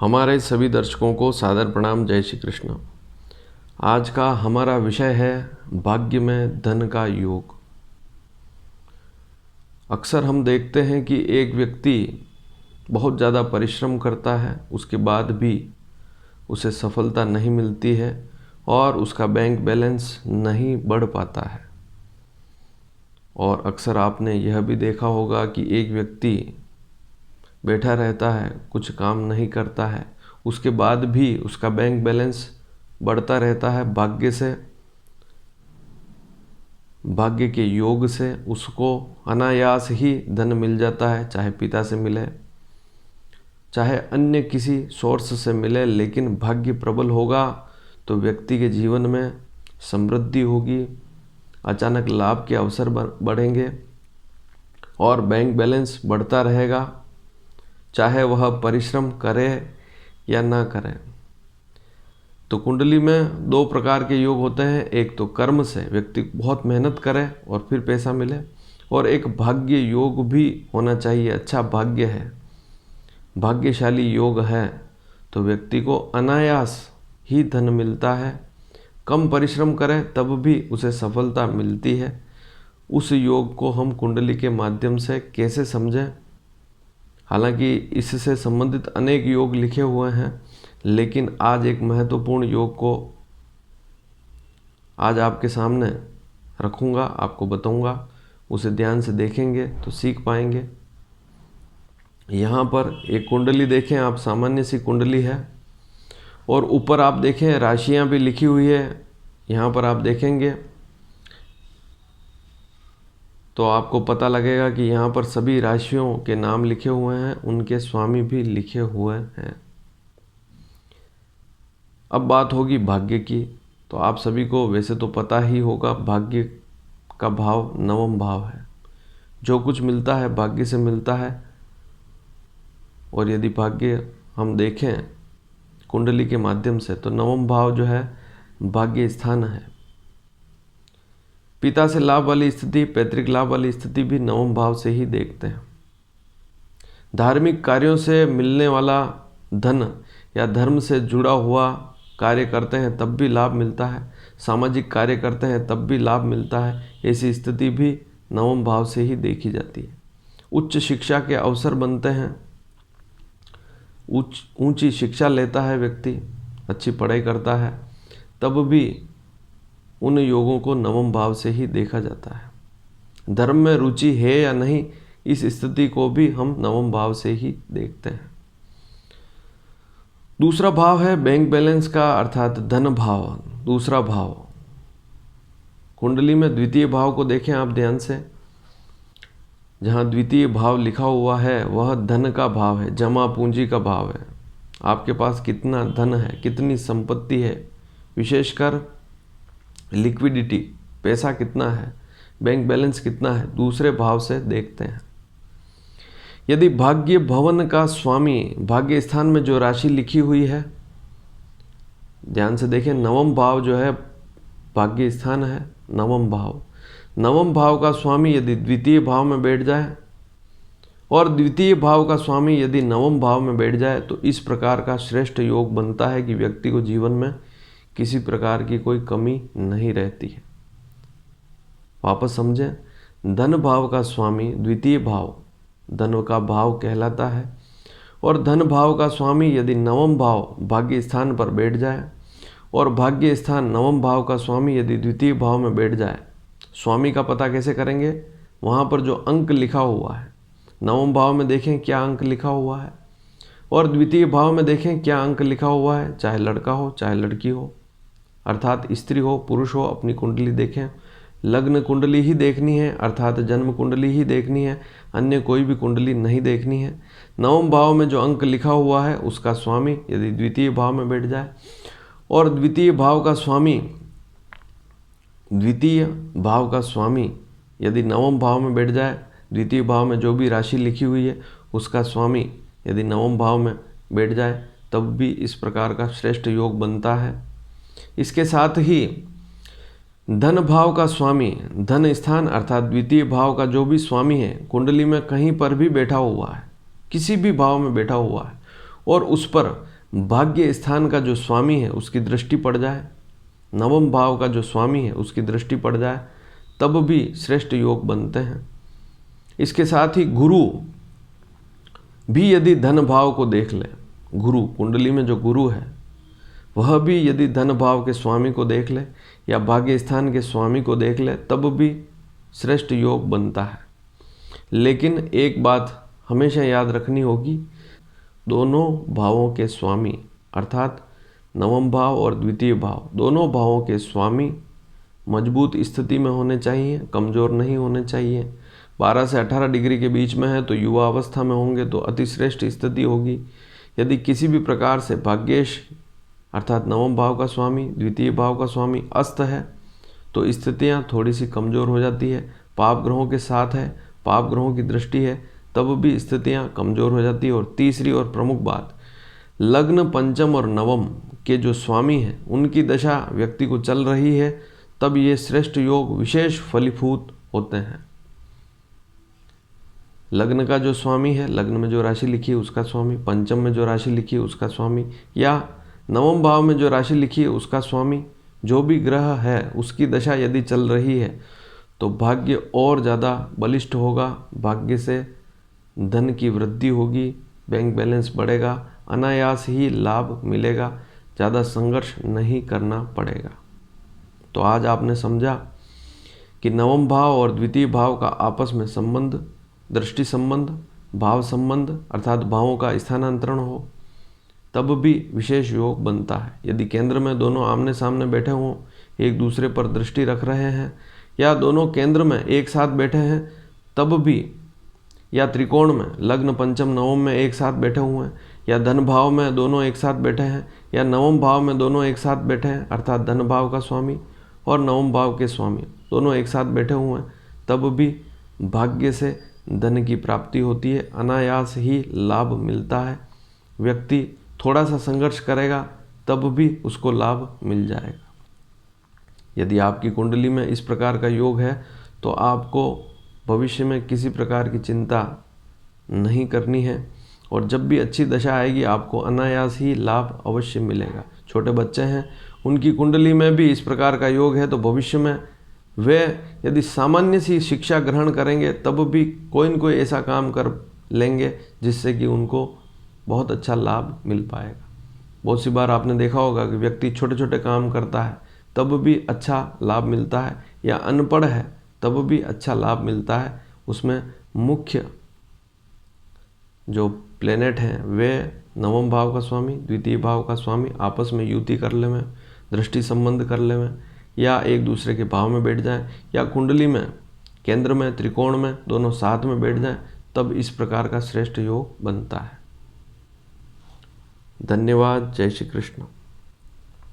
हमारे सभी दर्शकों को सादर प्रणाम। जय श्री कृष्ण। आज का हमारा विषय है भाग्य में धन का योग। अक्सर हम देखते हैं कि एक व्यक्ति बहुत ज़्यादा परिश्रम करता है, उसके बाद भी उसे सफलता नहीं मिलती है और उसका बैंक बैलेंस नहीं बढ़ पाता है। और अक्सर आपने यह भी देखा होगा कि एक व्यक्ति बैठा रहता है, कुछ काम नहीं करता है, उसके बाद भी उसका बैंक बैलेंस बढ़ता रहता है। भाग्य के योग से उसको अनायास ही धन मिल जाता है, चाहे पिता से मिले, चाहे अन्य किसी सोर्स से मिले, लेकिन भाग्य प्रबल होगा तो व्यक्ति के जीवन में समृद्धि होगी, अचानक लाभ के अवसर बढ़ेंगे और बैंक बैलेंस बढ़ता रहेगा, चाहे वह परिश्रम करे या ना करे। तो कुंडली में दो प्रकार के योग होते हैं। एक तो कर्म से व्यक्ति बहुत मेहनत करे और फिर पैसा मिले, और एक भाग्य योग भी होना चाहिए। अच्छा भाग्य है, भाग्यशाली योग है तो व्यक्ति को अनायास ही धन मिलता है। कम परिश्रम करे तब भी उसे सफलता मिलती है। उस योग को हम कुंडली के माध्यम से कैसे समझें? हालांकि इससे संबंधित अनेक योग लिखे हुए हैं, लेकिन आज एक महत्वपूर्ण योग को आज आपके सामने रखूंगा, आपको बताऊंगा। उसे ध्यान से देखेंगे तो सीख पाएंगे। यहाँ पर एक कुंडली देखें आप, सामान्य सी कुंडली है और ऊपर आप देखें राशियाँ भी लिखी हुई है। यहाँ पर आप देखेंगे तो आपको पता लगेगा कि यहाँ पर सभी राशियों के नाम लिखे हुए हैं, उनके स्वामी भी लिखे हुए हैं। अब बात होगी भाग्य की। तो आप सभी को वैसे तो पता ही होगा, भाग्य का भाव नवम भाव है। जो कुछ मिलता है भाग्य से मिलता है। और यदि भाग्य हम देखें कुंडली के माध्यम से तो नवम भाव जो है भाग्य स्थान है। पिता से लाभ वाली स्थिति, पैतृक लाभ वाली स्थिति भी नवम भाव से ही देखते हैं। धार्मिक कार्यों से मिलने वाला धन या धर्म से जुड़ा हुआ कार्य करते हैं तब भी लाभ मिलता है। सामाजिक कार्य करते हैं तब भी लाभ मिलता है। ऐसी स्थिति भी नवम भाव से ही देखी जाती है। उच्च शिक्षा के अवसर बनते हैं, ऊंची शिक्षा लेता है व्यक्ति, अच्छी पढ़ाई करता है, तब भी उन योगों को नवम भाव से ही देखा जाता है। धर्म में रुचि है या नहीं, इस स्थिति को भी हम नवम भाव से ही देखते हैं। दूसरा भाव है बैंक बैलेंस का, अर्थात धन भाव। दूसरा भाव कुंडली में द्वितीय भाव को देखें आप ध्यान से। जहाँ द्वितीय भाव लिखा हुआ है वह धन का भाव है, जमा पूंजी का भाव है। आपके पास कितना धन है, कितनी संपत्ति है, विशेषकर लिक्विडिटी, पैसा कितना है, बैंक बैलेंस कितना है, दूसरे भाव से देखते हैं। यदि भाग्य भवन का स्वामी भाग्य स्थान में जो राशि लिखी हुई है, ध्यान से देखें, नवम भाव जो है भाग्य स्थान है, नवम भाव। नवम भाव का स्वामी यदि द्वितीय भाव में बैठ जाए और द्वितीय भाव का स्वामी यदि नवम भाव में बैठ जाए तो इस प्रकार का श्रेष्ठ योग बनता है कि व्यक्ति को जीवन में किसी प्रकार की कोई कमी नहीं रहती है। वापस समझें, धन भाव का स्वामी द्वितीय भाव धन का भाव कहलाता है, और धन भाव का स्वामी यदि नवम भाव भाग्य स्थान पर बैठ जाए और भाग्य स्थान नवम भाव का स्वामी यदि द्वितीय भाव में बैठ जाए, स्वामी का पता कैसे करेंगे? वहाँ पर जो अंक लिखा हुआ है, नवम भाव में देखें क्या अंक लिखा हुआ है और द्वितीय भाव में देखें क्या अंक लिखा हुआ है, चाहे लड़का हो चाहे लड़की हो, अर्थात स्त्री हो पुरुष हो। अपनी कुंडली देखें, लग्न कुंडली ही देखनी है, अर्थात जन्म कुंडली ही देखनी है, अन्य कोई भी कुंडली नहीं देखनी है। नवम भाव में जो अंक लिखा हुआ है उसका स्वामी यदि द्वितीय भाव में बैठ जाए और द्वितीय भाव का स्वामी यदि नवम भाव में बैठ जाए, द्वितीय भाव में जो भी राशि लिखी हुई है उसका स्वामी यदि नवम भाव में बैठ जाए, तब भी इस प्रकार का श्रेष्ठ योग बनता है। इसके साथ ही धन भाव का स्वामी, धन स्थान अर्थात द्वितीय भाव का जो भी स्वामी है, कुंडली में कहीं पर भी बैठा हुआ है, किसी भी भाव में बैठा हुआ है और उस पर भाग्य स्थान का जो स्वामी है उसकी दृष्टि पड़ जाए, नवम भाव का जो स्वामी है उसकी दृष्टि पड़ जाए, तब भी श्रेष्ठ योग बनते हैं। इसके साथ ही गुरु भी यदि धन भाव को देख ले, गुरु कुंडली में जो गुरु है वह भी यदि धन भाव के स्वामी को देख ले या भाग्य स्थान के स्वामी को देख ले, तब भी श्रेष्ठ योग बनता है। लेकिन एक बात हमेशा याद रखनी होगी, दोनों भावों के स्वामी अर्थात नवम भाव और द्वितीय भाव, दोनों भावों के स्वामी मजबूत स्थिति में होने चाहिए, कमज़ोर नहीं होने चाहिए। 12 से 18 डिग्री के बीच में है तो युवा अवस्था में होंगे तो अतिश्रेष्ठ स्थिति होगी। यदि किसी भी प्रकार से भाग्येश अर्थात नवम भाव का स्वामी, द्वितीय भाव का स्वामी अस्त है तो स्थितियाँ थोड़ी सी कमज़ोर हो जाती है। पाप ग्रहों के साथ है, पाप ग्रहों की दृष्टि है, तब भी स्थितियाँ कमज़ोर हो जाती है। और तीसरी और प्रमुख बात, लग्न पंचम और नवम के जो स्वामी हैं उनकी दशा व्यक्ति को चल रही है, तब ये श्रेष्ठ योग विशेष फलीभूत होते हैं। लग्न का जो स्वामी है, लग्न में जो राशि लिखी है उसका स्वामी, पंचम में जो राशि लिखी है उसका स्वामी, या नवम भाव में जो राशि लिखी है उसका स्वामी, जो भी ग्रह है उसकी दशा यदि चल रही है तो भाग्य और ज़्यादा बलिष्ठ होगा, भाग्य से धन की वृद्धि होगी, बैंक बैलेंस बढ़ेगा, अनायास ही लाभ मिलेगा, ज़्यादा संघर्ष नहीं करना पड़ेगा। तो आज आपने समझा कि नवम भाव और द्वितीय भाव का आपस में संबंध, दृष्टि संबंध, भाव संबंध अर्थात भावों का स्थानांतरण हो तब भी विशेष योग बनता है। यदि केंद्र में दोनों आमने सामने बैठे हों, एक दूसरे पर दृष्टि रख रहे हैं, या दोनों केंद्र में एक साथ बैठे हैं तब भी, या त्रिकोण में लग्न पंचम नवम में एक साथ बैठे हुए हैं, या धन भाव में दोनों एक साथ बैठे हैं, या नवम भाव में दोनों एक साथ बैठे हैं अर्थात धन भाव का स्वामी और नवम भाव के स्वामी दोनों एक साथ बैठे हुए हैं, तब भी भाग्य से धन की प्राप्ति होती है, अनायास ही लाभ मिलता है। व्यक्ति थोड़ा सा संघर्ष करेगा तब भी उसको लाभ मिल जाएगा। यदि आपकी कुंडली में इस प्रकार का योग है तो आपको भविष्य में किसी प्रकार की चिंता नहीं करनी है, और जब भी अच्छी दशा आएगी आपको अनायास ही लाभ अवश्य मिलेगा। छोटे बच्चे हैं, उनकी कुंडली में भी इस प्रकार का योग है तो भविष्य में वे यदि सामान्य सी शिक्षा ग्रहण करेंगे तब भी कोई न कोई ऐसा काम कर लेंगे जिससे कि उनको बहुत अच्छा लाभ मिल पाएगा। बहुत सी बार आपने देखा होगा कि व्यक्ति छोटे छोटे काम करता है तब भी अच्छा लाभ मिलता है, या अनपढ़ है तब भी अच्छा लाभ मिलता है। उसमें मुख्य जो प्लेनेट हैं वे नवम भाव का स्वामी, द्वितीय भाव का स्वामी आपस में युति कर ले में, दृष्टि संबंध कर ले में, या एक दूसरे के भाव में बैठ जाएं, या कुंडली में केंद्र में त्रिकोण में दोनों साथ में बैठ जाएं, तब इस प्रकार का श्रेष्ठ योग बनता है। धन्यवाद। जय श्री कृष्ण।